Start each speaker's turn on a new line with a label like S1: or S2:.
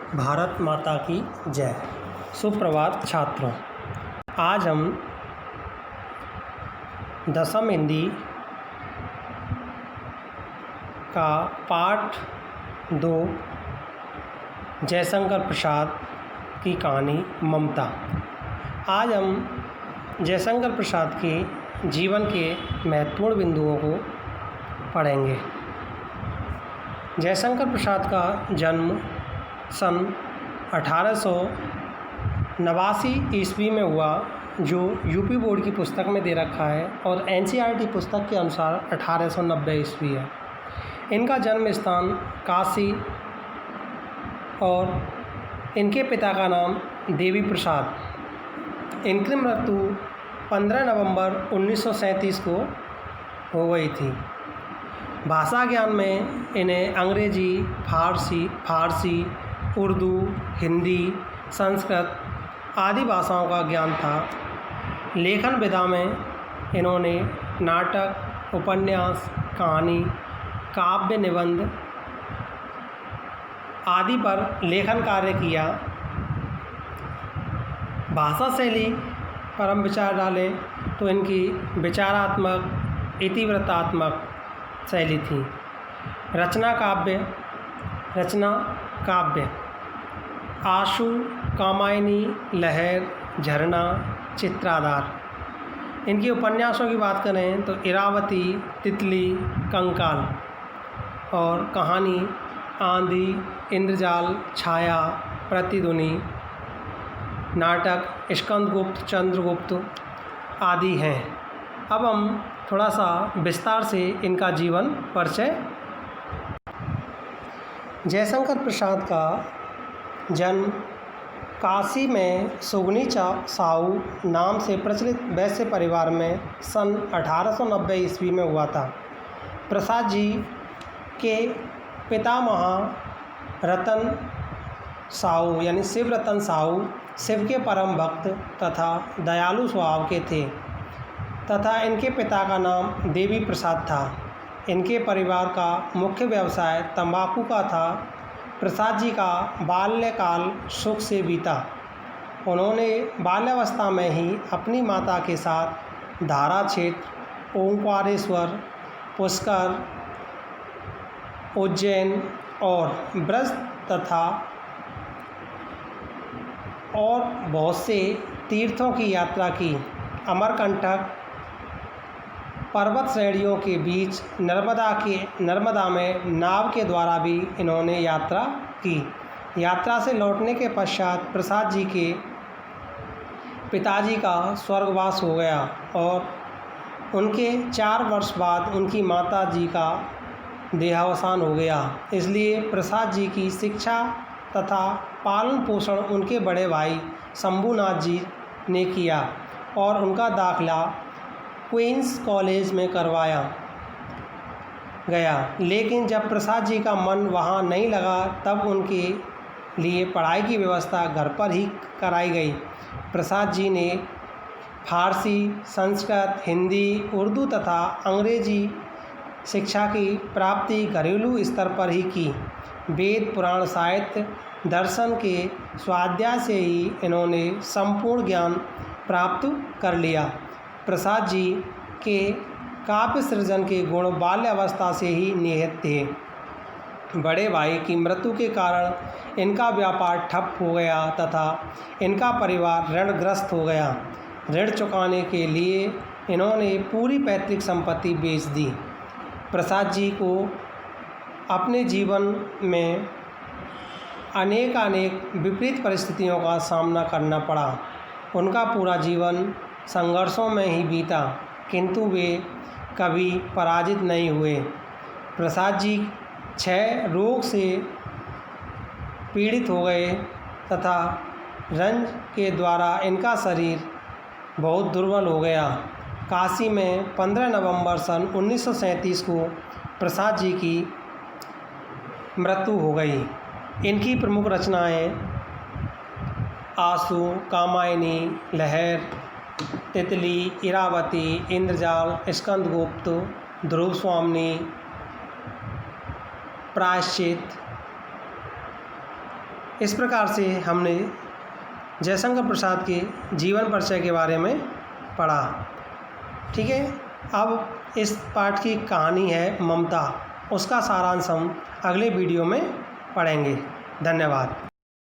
S1: भारत माता की जय। सुप्रभात छात्रों, आज हम दसम हिंदी का पाठ 2 जयशंकर प्रसाद की कहानी ममता। आज हम जयशंकर प्रसाद के जीवन के महत्वपूर्ण बिंदुओं को पढ़ेंगे। जयशंकर प्रसाद का जन्म सन 1889 ईस्वी में हुआ, जो यूपी बोर्ड की पुस्तक में दे रखा है, और एनसीईआरटी पुस्तक के अनुसार 1890 ईस्वी है। इनका जन्म स्थान काशी और इनके पिता का नाम देवी प्रसाद। इनकी मृत्यु 15 नवंबर 1937 को हो गई थी। भाषा ज्ञान में इन्हें अंग्रेजी, फारसी, उर्दू, हिंदी, संस्कृत आदि भाषाओं का ज्ञान था। लेखन विधा में इन्होंने नाटक, उपन्यास, कहानी, काव्य, निबंध आदि पर लेखन कार्य किया। भाषा शैली पर हम विचार डालें तो इनकी विचारात्मक, इतिवृत्तात्मक शैली थी। रचना काव्य आशु, कामायनी, लहर, झरना, चित्राधार। इनके उपन्यासों की बात करें तो इरावती, तितली, कंकाल, और कहानी आंधी, इंद्रजाल, छाया, प्रतिध्वनि, नाटक स्कंदगुप्त, चंद्रगुप्त आदि हैं। अब हम थोड़ा सा विस्तार से इनका जीवन परिचय। जयशंकर प्रसाद का जन्म काशी में सुगनी साहू नाम से प्रचलित वैश्य परिवार में सन 1890 ईस्वी में हुआ था। प्रसाद जी के पितामह रतन साहू यानी शिव रतन साहू शिव के परम भक्त तथा दयालु स्वभाव के थे, तथा इनके पिता का नाम देवी प्रसाद था। इनके परिवार का मुख्य व्यवसाय तंबाकू का था। प्रसाद जी का बाल्यकाल सुख से बीता। उन्होंने बाल्यावस्था में ही अपनी माता के साथ धारा क्षेत्र, ओंकारेश्वर, पुष्कर, उज्जैन और ब्रज तथा और बहुत से तीर्थों की यात्रा की। अमरकंटक पर्वत श्रेणियों के बीच नर्मदा में नाव के द्वारा भी इन्होंने यात्रा की। यात्रा से लौटने के पश्चात प्रसाद जी के पिताजी का स्वर्गवास हो गया और उनके 4 वर्ष बाद उनकी माता जी का देहावसान हो गया। इसलिए प्रसाद जी की शिक्षा तथा पालन पोषण उनके बड़े भाई शंभूनाथ जी ने किया और उनका दाखिला क्वींस कॉलेज में करवाया गया। लेकिन जब प्रसाद जी का मन वहाँ नहीं लगा, तब उनके लिए पढ़ाई की व्यवस्था घर पर ही कराई गई। प्रसाद जी ने फारसी, संस्कृत, हिंदी, उर्दू तथा अंग्रेजी शिक्षा की प्राप्ति घरेलू स्तर पर ही की। वेद, पुराण, साहित्य, दर्शन के स्वाध्याय से ही इन्होंने संपूर्ण ज्ञान प्राप्त कर लिया। प्रसाद जी के काव्य सृजन के गुण बाल्यावस्था से ही निहित थे। बड़े भाई की मृत्यु के कारण इनका व्यापार ठप हो गया तथा इनका परिवार ऋणग्रस्त हो गया। ऋण चुकाने के लिए इन्होंने पूरी पैतृक संपत्ति बेच दी। प्रसाद जी को अपने जीवन में अनेक विपरीत परिस्थितियों का सामना करना पड़ा। उनका पूरा जीवन संघर्षों में ही बीता, किंतु वे कभी पराजित नहीं हुए। प्रसाद जी 6 रोग से पीड़ित हो गए तथा रंज के द्वारा इनका शरीर बहुत दुर्बल हो गया। काशी में 15 नवंबर सन 1937 को प्रसाद जी की मृत्यु हो गई। इनकी प्रमुख रचनाएं आशु, कामायनी, लहर, तितली, इरावती, इंद्रजाल, स्कंदगुप्त, ध्रुव स्वामिनी, प्रायश्चित, इस प्रकार से हमने जयशंकर प्रसाद के जीवन परिचय के बारे में पढ़ा। ठीक है, अब इस पाठ की कहानी है ममता, उसका सारांश हम अगले वीडियो में पढ़ेंगे। धन्यवाद।